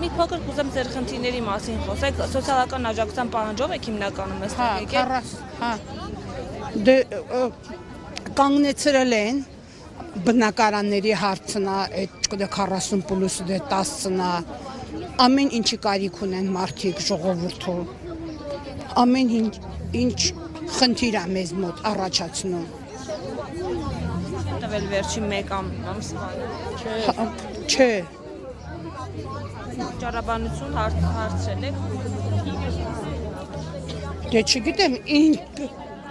Մի փոքր կուզեմ ձեր խնդիրների մասին խոսեք, սոցիալական աջակցության պահանջով եք հիմնականում այստեղ եկել։ Դե կանգնեցրել են բնակարանների հարցնա, այդ 40 պլյուս 10-նա, ամեն ինչի կարիք ունեն մարդիկ ժողովուրդը, ամեն ինչ խնդիր է մեզ մոտ առաջացնում։ Տվել վերջին մեկ ամսվա։ Չէ։ Ճառաբանություն հարցրել եք։ Դե չգիտեմ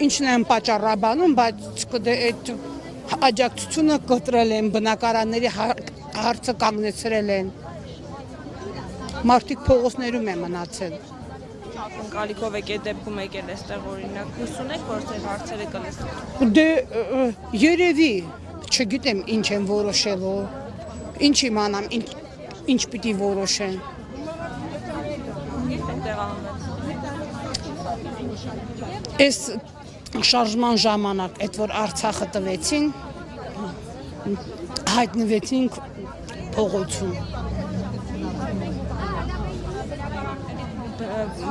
ինչն են պատճառաբանում, բայց այդ աջակցությունը կտրել են, բնակարանների հարցը կանգնեցրել են։ Մարդիկ փողոցներում են մնացել։ Ակնկալիքով եք այդ դեպքում եկել այստեղ օրինակ, հույս ունեք, որ ձեր հարցերը կլսվեն։ Դե երևի, չգիտեմ ինչ են որոշելու, ինչ իմանամ, ինչ պիտի որոշեն։ Այս շարժման ժամանակ, այդ որ Արցախը տվեցին, հայտնվեցինք փողոցում։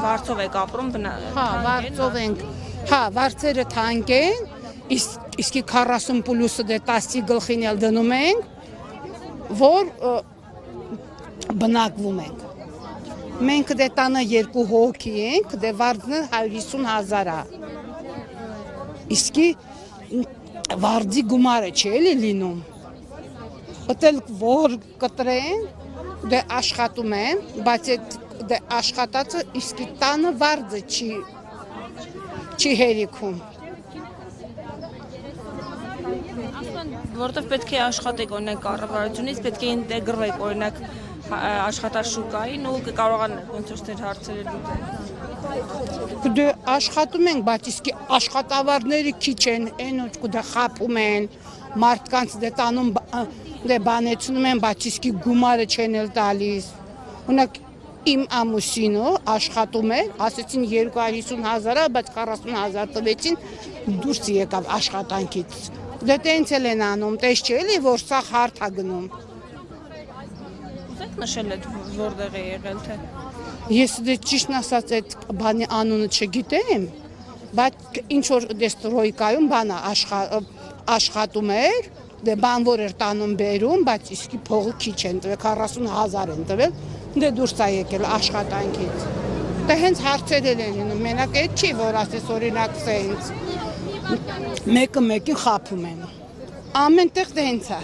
Վարձով եք ապրում, վարձով ենք, վարձերը թանկ են, իսկի 40 պլյուս 10-ի գլխին էլ դնում ենք, որ բնակվում ենք։ Մենք դե տանը 2 հոգի ենք, դե վարձն 150,000 է։ Իսկի վարձի գումարը չէ էլի լինում։ Ուտել որ կտրեն, դե աշխատում են, բայց այդ դե աշխատածը իսկի տանը վարձը չի հերիքում։ Որտեվ պետք է աշխատեք օրինակ կառավարությունից, պետք է ինտեգրվեք օրինակ աշխատաշուկային ու կարողանաք ոնց որ ձեր հարցերը լուծել։ Դե աշխատում ենք, բայց իսկի աշխատավարձները քիչ են, այն ու դե խափում են, մարդկանց դե տանում դե բանեցնում են, բայց իսկի գումարը չեն էլ տալիս։ Օրինակ իմ ամուսինը աշխատում է, ասեցին 250,000, բայց 40,000 տվեցին, դուրս եկավ աշխատանքից։ Դե տենց էլ են անում, տես չէ էլի, որ սա հարթ է գնում։ Ուզեք նշել եք որտեղ է եղել թե։ Ես դե ճիշտն ասած այդ բանի անունը չգիտեմ, բայց ինչ որ դեստրոյկայում բանա աշխատում էր, դե բան որ էր տանում բերում, բայց իսկի փողը քիչ են տվել, 40,000 են տվել, դե դուրս է եկել աշխատանքից։ Դե հենց հարցեր են լինում, մենակ այդ չի, որ ասես օրինակ սենց մեկը մեկին խափում են։ Ամեն տեղ դե հենց է։